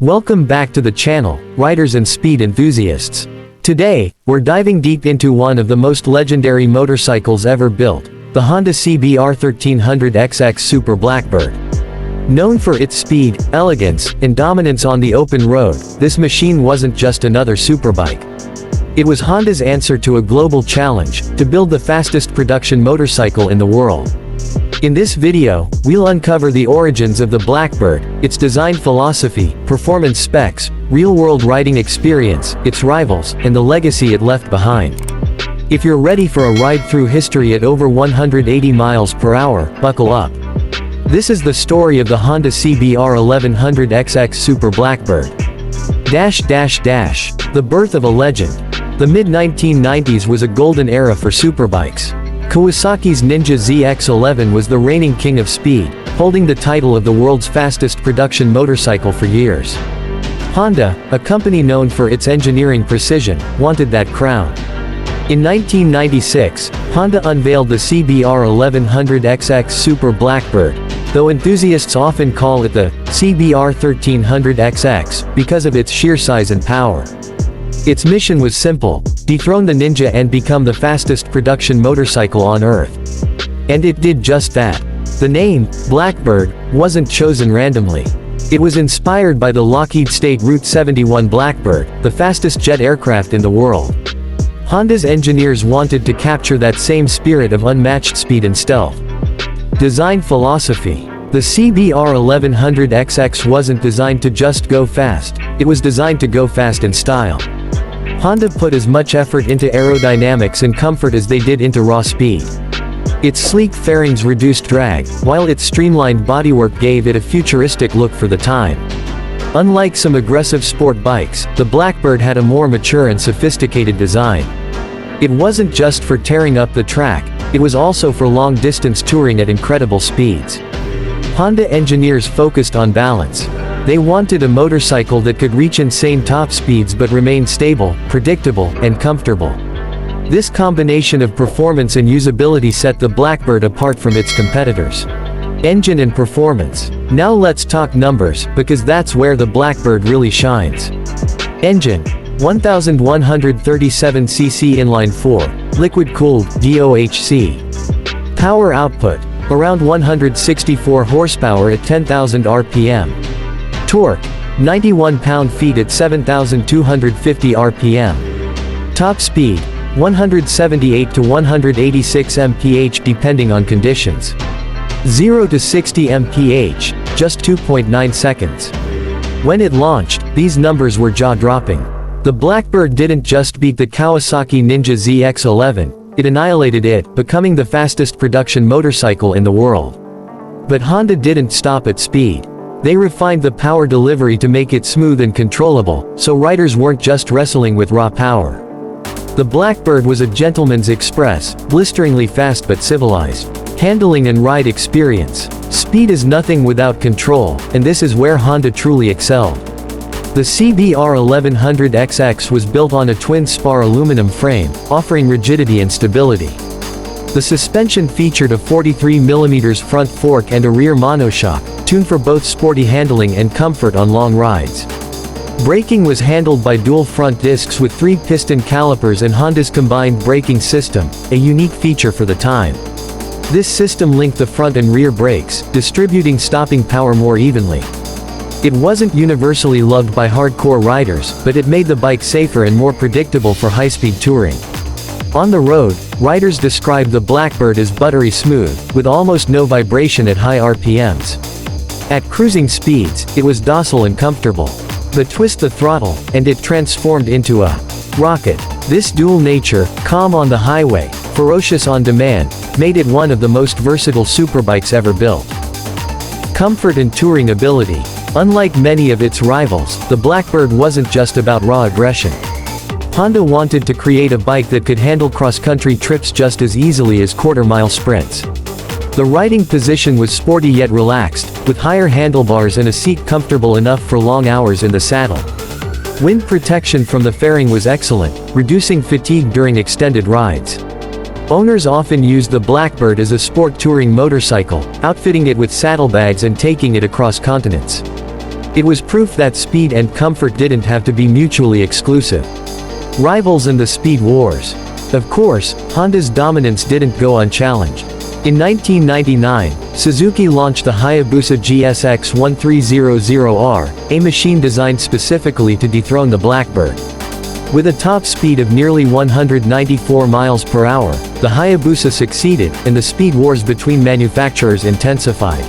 Welcome back to the channel, riders and speed enthusiasts. Today, we're diving deep into one of the most legendary motorcycles ever built, the Honda CBR 1300XX Super Blackbird. Known for its speed, elegance, and dominance on the open road, this machine wasn't just another superbike. It was Honda's answer to a global challenge, to build the fastest production motorcycle in the world. In this video, we'll uncover the origins of the Blackbird, its design philosophy, performance specs, real-world riding experience, its rivals, and the legacy it left behind. If you're ready for a ride through history at over 180 miles per hour, buckle up. This is the story of the Honda CBR 1100XX Super Blackbird. The birth of a legend. The mid-1990s was a golden era for superbikes. Kawasaki's Ninja ZX-11 was the reigning king of speed, holding the title of the world's fastest production motorcycle for years. Honda, a company known for its engineering precision, wanted that crown. In 1996, Honda unveiled the CBR 1100XX Super Blackbird, though enthusiasts often call it the CBR 1300XX because of its sheer size and power. Its mission was simple: dethrone the Ninja and become the fastest production motorcycle on Earth. And it did just that. The name, Blackbird, wasn't chosen randomly. It was inspired by the Lockheed State Route 71 Blackbird, the fastest jet aircraft in the world. Honda's engineers wanted to capture that same spirit of unmatched speed and stealth. Design philosophy. The CBR 1100XX wasn't designed to just go fast, it was designed to go fast in style. Honda put as much effort into aerodynamics and comfort as they did into raw speed. Its sleek fairings reduced drag, while its streamlined bodywork gave it a futuristic look for the time. Unlike some aggressive sport bikes, the Blackbird had a more mature and sophisticated design. It wasn't just for tearing up the track, it was also for long-distance touring at incredible speeds. Honda engineers focused on balance. They wanted a motorcycle that could reach insane top speeds but remain stable, predictable, and comfortable. This combination of performance and usability set the Blackbird apart from its competitors. Engine and performance. Now let's talk numbers, because that's where the Blackbird really shines. Engine: 1137cc inline-4, liquid-cooled, DOHC. Power output: around 164 horsepower at 10,000 RPM. Torque: 91 pound-feet at 7,250 RPM. Top speed: 178 to 186 mph depending on conditions. 0 to 60 mph, just 2.9 seconds. When it launched, these numbers were jaw-dropping. The Blackbird didn't just beat the Kawasaki Ninja ZX-11, it annihilated it, becoming the fastest production motorcycle in the world. But Honda didn't stop at speed. They refined the power delivery to make it smooth and controllable, so riders weren't just wrestling with raw power. The Blackbird was a gentleman's express, blisteringly fast but civilized. Handling and ride experience. Speed is nothing without control, and this is where Honda truly excelled. The CBR 1100XX was built on a twin-spar aluminum frame, offering rigidity and stability. The suspension featured a 43mm front fork and a rear monoshock, tuned for both sporty handling and comfort on long rides. Braking was handled by dual front discs with 3-piston calipers and Honda's combined braking system, a unique feature for the time. This system linked the front and rear brakes, distributing stopping power more evenly. It wasn't universally loved by hardcore riders, but it made the bike safer and more predictable for high-speed touring. On the road, riders described the Blackbird as buttery smooth, with almost no vibration at high RPMs. At cruising speeds, it was docile and comfortable. But twist the throttle, and it transformed into a rocket. This dual nature, calm on the highway, ferocious on demand, made it one of the most versatile superbikes ever built. Comfort and touring ability. Unlike many of its rivals, the Blackbird wasn't just about raw aggression. Honda wanted to create a bike that could handle cross-country trips just as easily as quarter-mile sprints. The riding position was sporty yet relaxed, with higher handlebars and a seat comfortable enough for long hours in the saddle. Wind protection from the fairing was excellent, reducing fatigue during extended rides. Owners often used the Blackbird as a sport touring motorcycle, outfitting it with saddlebags and taking it across continents. It was proof that speed and comfort didn't have to be mutually exclusive. Rivals and the speed wars. Of course, Honda's dominance didn't go unchallenged. In 1999, Suzuki launched the Hayabusa GSX 1300R, a machine designed specifically to dethrone the Blackbird. With a top speed of nearly 194 miles per hour, the Hayabusa succeeded, and the speed wars between manufacturers intensified.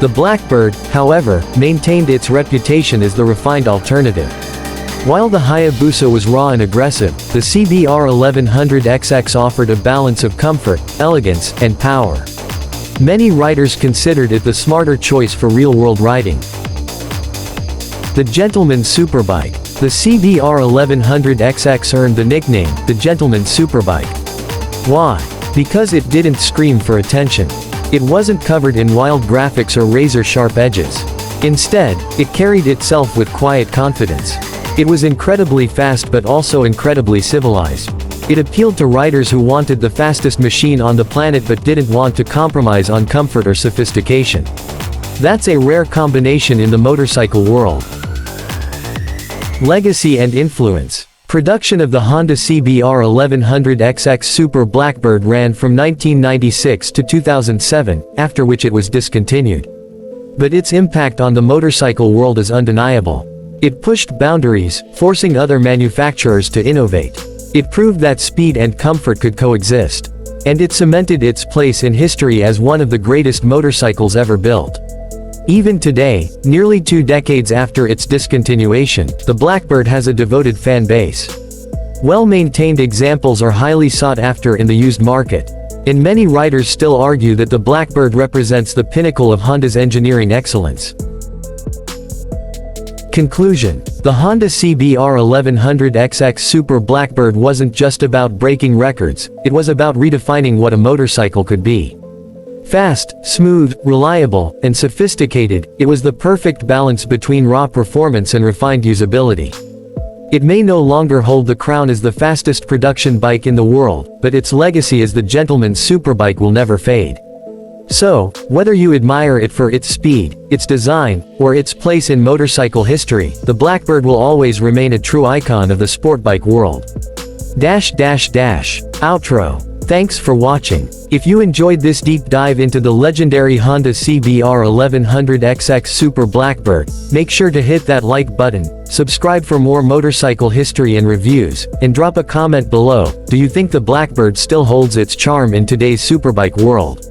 The Blackbird, however, maintained its reputation as the refined alternative. While the Hayabusa was raw and aggressive, the CBR 1300XX offered a balance of comfort, elegance, and power. Many riders considered it the smarter choice for real-world riding. The Gentleman's Superbike. The CBR 1100XX earned the nickname, the Gentleman's Superbike. Why? Because it didn't scream for attention. It wasn't covered in wild graphics or razor-sharp edges. Instead, it carried itself with quiet confidence. It was incredibly fast but also incredibly civilized. It appealed to riders who wanted the fastest machine on the planet but didn't want to compromise on comfort or sophistication. That's a rare combination in the motorcycle world. Legacy and influence. Production of the Honda CBR 1100XX Super Blackbird ran from 1996 to 2007, after which it was discontinued. But its impact on the motorcycle world is undeniable. It pushed boundaries, forcing other manufacturers to innovate. It proved that speed and comfort could coexist. And it cemented its place in history as one of the greatest motorcycles ever built. Even today, nearly 2 decades after its discontinuation, the Blackbird has a devoted fan base. Well-maintained examples are highly sought after in the used market. And many riders still argue that the Blackbird represents the pinnacle of Honda's engineering excellence. Conclusion. The Honda CBR 1100XX Super Blackbird wasn't just about breaking records, it was about redefining what a motorcycle could be. Fast, smooth, reliable, and sophisticated, it was the perfect balance between raw performance and refined usability. It may no longer hold the crown as the fastest production bike in the world, but its legacy as the Gentleman's Superbike will never fade. So, whether you admire it for its speed, its design, or its place in motorcycle history, the Blackbird will always remain a true icon of the sport bike world. Outro. Thanks for watching. If you enjoyed this deep dive into the legendary Honda CBR 1100XX Super Blackbird, make sure to hit that like button, subscribe for more motorcycle history and reviews, and drop a comment below. Do you think the Blackbird still holds its charm in today's superbike world?